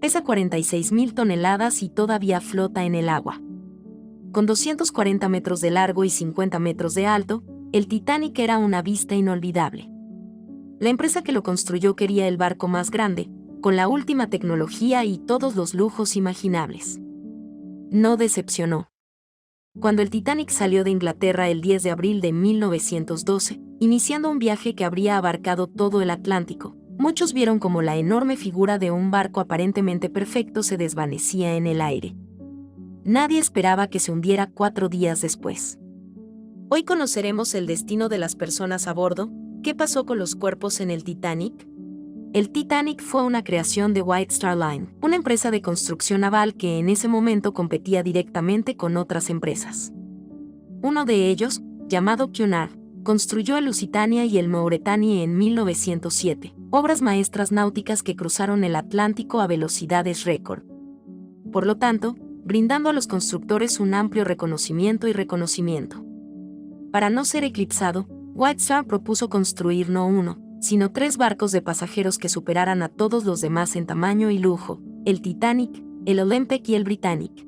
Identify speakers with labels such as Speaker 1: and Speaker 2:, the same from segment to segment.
Speaker 1: Pesa 46.000 toneladas y todavía flota en el agua. Con 240 metros de largo y 50 metros de alto, el Titanic era una vista inolvidable. La empresa que lo construyó quería el barco más grande, con la última tecnología y todos los lujos imaginables. No decepcionó. Cuando el Titanic salió de Inglaterra el 10 de abril de 1912, iniciando un viaje que habría abarcado todo el Atlántico, muchos vieron como la enorme figura de un barco aparentemente perfecto se desvanecía en el aire. Nadie esperaba que se hundiera 4 días después. Hoy conoceremos el destino de las personas a bordo. ¿Qué pasó con los cuerpos en el Titanic? El Titanic fue una creación de White Star Line, una empresa de construcción naval que en ese momento competía directamente con otras empresas. Uno de ellos, llamado Cunard, construyó el Lusitania y el Mauretania en 1907, obras maestras náuticas que cruzaron el Atlántico a velocidades récord. Por lo tanto, brindando a los constructores un amplio reconocimiento. Para no ser eclipsado, White Star propuso construir no uno, sino 3 barcos de pasajeros que superaran a todos los demás en tamaño y lujo: el Titanic, el Olympic y el Britannic.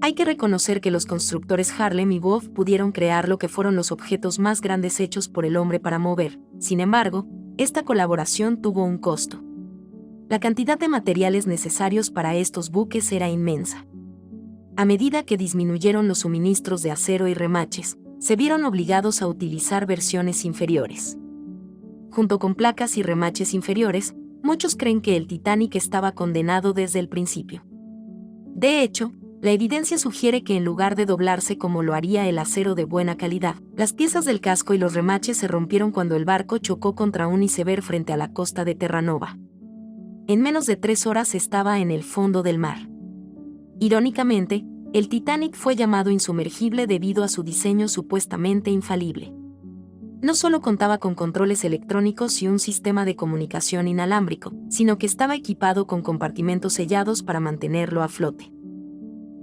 Speaker 1: Hay que reconocer que los constructores Harlem y Wolff pudieron crear lo que fueron los objetos más grandes hechos por el hombre para mover. Sin embargo, esta colaboración tuvo un costo. La cantidad de materiales necesarios para estos buques era inmensa. A medida que disminuyeron los suministros de acero y remaches, se vieron obligados a utilizar versiones inferiores. Junto con placas y remaches inferiores, muchos creen que el Titanic estaba condenado desde el principio. De hecho, la evidencia sugiere que en lugar de doblarse como lo haría el acero de buena calidad, las piezas del casco y los remaches se rompieron cuando el barco chocó contra un iceberg frente a la costa de Terranova. En menos de 3 horas estaba en el fondo del mar. Irónicamente, el Titanic fue llamado insumergible debido a su diseño supuestamente infalible. No solo contaba con controles electrónicos y un sistema de comunicación inalámbrico, sino que estaba equipado con compartimentos sellados para mantenerlo a flote.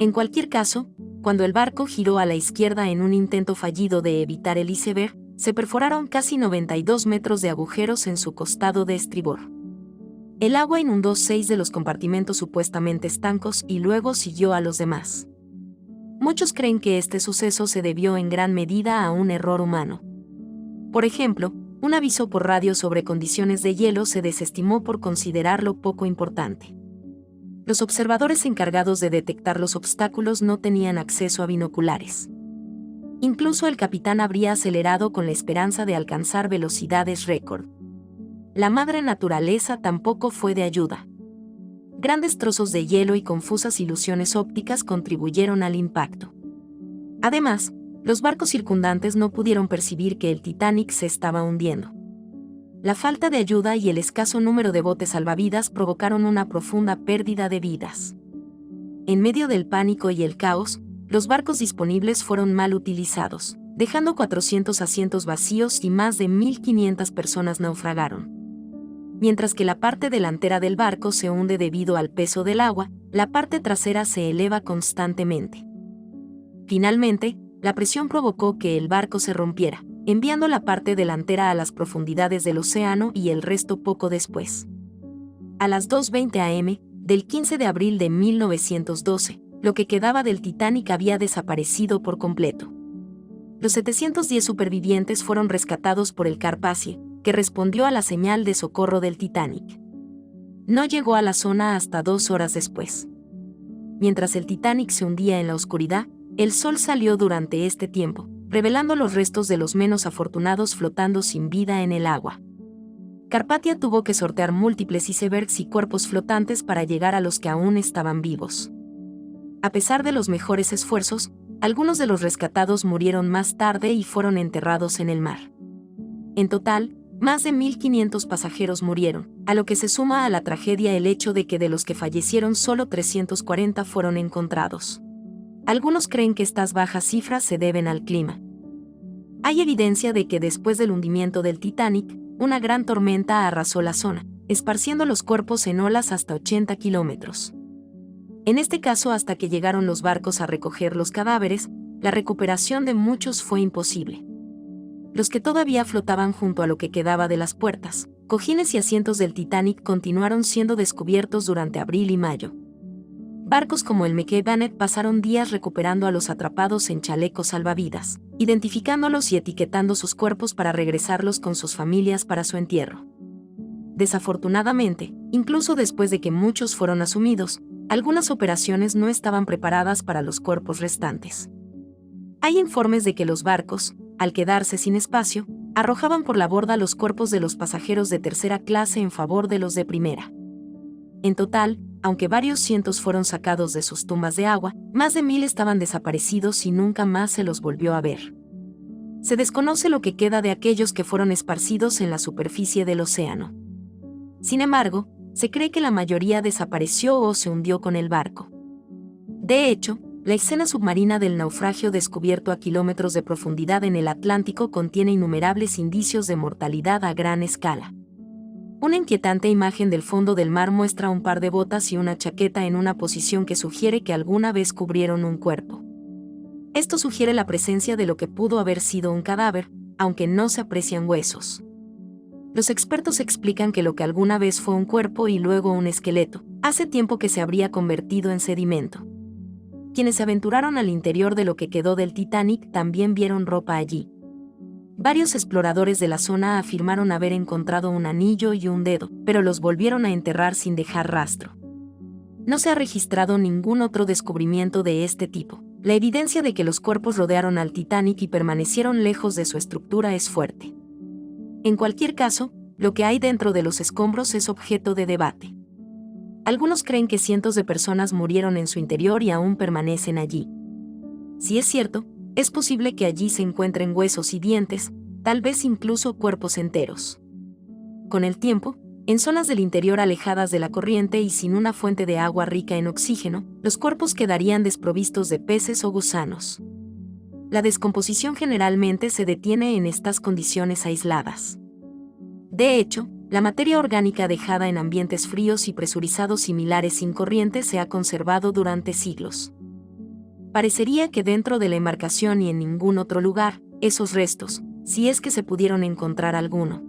Speaker 1: En cualquier caso, cuando el barco giró a la izquierda en un intento fallido de evitar el iceberg, se perforaron casi 92 metros de agujeros en su costado de estribor. El agua inundó 6 de los compartimentos supuestamente estancos y luego siguió a los demás. Muchos creen que este suceso se debió en gran medida a un error humano. Por ejemplo, un aviso por radio sobre condiciones de hielo se desestimó por considerarlo poco importante. Los observadores encargados de detectar los obstáculos no tenían acceso a binoculares. Incluso el capitán habría acelerado con la esperanza de alcanzar velocidades récord. La madre naturaleza tampoco fue de ayuda. Grandes trozos de hielo y confusas ilusiones ópticas contribuyeron al impacto. Además, los barcos circundantes no pudieron percibir que el Titanic se estaba hundiendo. La falta de ayuda y el escaso número de botes salvavidas provocaron una profunda pérdida de vidas. En medio del pánico y el caos, los barcos disponibles fueron mal utilizados, dejando 400 asientos vacíos y más de 1.500 personas naufragaron. Mientras que la parte delantera del barco se hunde debido al peso del agua, la parte trasera se eleva constantemente. Finalmente, la presión provocó que el barco se rompiera, enviando la parte delantera a las profundidades del océano y el resto poco después. A las 2:20 am, del 15 de abril de 1912, lo que quedaba del Titanic había desaparecido por completo. Los 710 supervivientes fueron rescatados por el Carpathia, que respondió a la señal de socorro del Titanic. No llegó a la zona hasta 2 horas después. Mientras el Titanic se hundía en la oscuridad, el sol salió durante este tiempo, revelando los restos de los menos afortunados flotando sin vida en el agua. Carpathia tuvo que sortear múltiples icebergs y cuerpos flotantes para llegar a los que aún estaban vivos. A pesar de los mejores esfuerzos, algunos de los rescatados murieron más tarde y fueron enterrados en el mar. En total, más de 1.500 pasajeros murieron, a lo que se suma a la tragedia el hecho de que de los que fallecieron solo 340 fueron encontrados. Algunos creen que estas bajas cifras se deben al clima. Hay evidencia de que después del hundimiento del Titanic, una gran tormenta arrasó la zona, esparciendo los cuerpos en olas hasta 80 kilómetros. En este caso, hasta que llegaron los barcos a recoger los cadáveres, la recuperación de muchos fue imposible. Los que todavía flotaban junto a lo que quedaba de las puertas, cojines y asientos del Titanic continuaron siendo descubiertos durante abril y mayo. Barcos como el McKay Bennett pasaron días recuperando a los atrapados en chalecos salvavidas, identificándolos y etiquetando sus cuerpos para regresarlos con sus familias para su entierro. Desafortunadamente, incluso después de que muchos fueron asumidos, algunas operaciones no estaban preparadas para los cuerpos restantes. Hay informes de que los barcos, al quedarse sin espacio, arrojaban por la borda los cuerpos de los pasajeros de tercera clase en favor de los de primera. En total, aunque varios cientos fueron sacados de sus tumbas de agua, más de 1000 estaban desaparecidos y nunca más se los volvió a ver. Se desconoce lo que queda de aquellos que fueron esparcidos en la superficie del océano. Sin embargo, se cree que la mayoría desapareció o se hundió con el barco. De hecho, la escena submarina del naufragio descubierto a kilómetros de profundidad en el Atlántico contiene innumerables indicios de mortalidad a gran escala. Una inquietante imagen del fondo del mar muestra un par de botas y una chaqueta en una posición que sugiere que alguna vez cubrieron un cuerpo. Esto sugiere la presencia de lo que pudo haber sido un cadáver, aunque no se aprecian huesos. Los expertos explican que lo que alguna vez fue un cuerpo y luego un esqueleto, hace tiempo que se habría convertido en sedimento. Quienes se aventuraron al interior de lo que quedó del Titanic también vieron ropa allí. Varios exploradores de la zona afirmaron haber encontrado un anillo y un dedo, pero los volvieron a enterrar sin dejar rastro. No se ha registrado ningún otro descubrimiento de este tipo. La evidencia de que los cuerpos rodearon al Titanic y permanecieron lejos de su estructura es fuerte. En cualquier caso, lo que hay dentro de los escombros es objeto de debate. Algunos creen que cientos de personas murieron en su interior y aún permanecen allí. Si es cierto, es posible que allí se encuentren huesos y dientes, tal vez incluso cuerpos enteros. Con el tiempo, en zonas del interior alejadas de la corriente y sin una fuente de agua rica en oxígeno, los cuerpos quedarían desprovistos de peces o gusanos. La descomposición generalmente se detiene en estas condiciones aisladas. De hecho, la materia orgánica dejada en ambientes fríos y presurizados similares sin corriente se ha conservado durante siglos. Parecería que dentro de la embarcación y en ningún otro lugar, esos restos, si es que se pudieron encontrar alguno.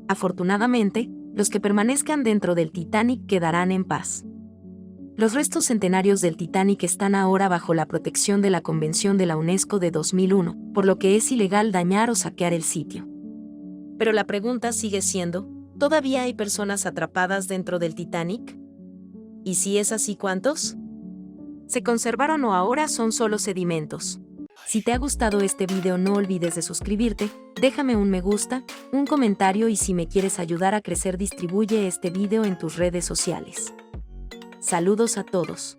Speaker 1: Afortunadamente, los que permanezcan dentro del Titanic quedarán en paz. Los restos centenarios del Titanic están ahora bajo la protección de la Convención de la UNESCO de 2001, por lo que es ilegal dañar o saquear el sitio. Pero la pregunta sigue siendo, ¿todavía hay personas atrapadas dentro del Titanic? ¿Y si es así, cuántos? ¿Se conservaron o ahora son solo sedimentos? Si te ha gustado este video no olvides de suscribirte, déjame un me gusta, un comentario y si me quieres ayudar a crecer distribuye este video en tus redes sociales. Saludos a todos.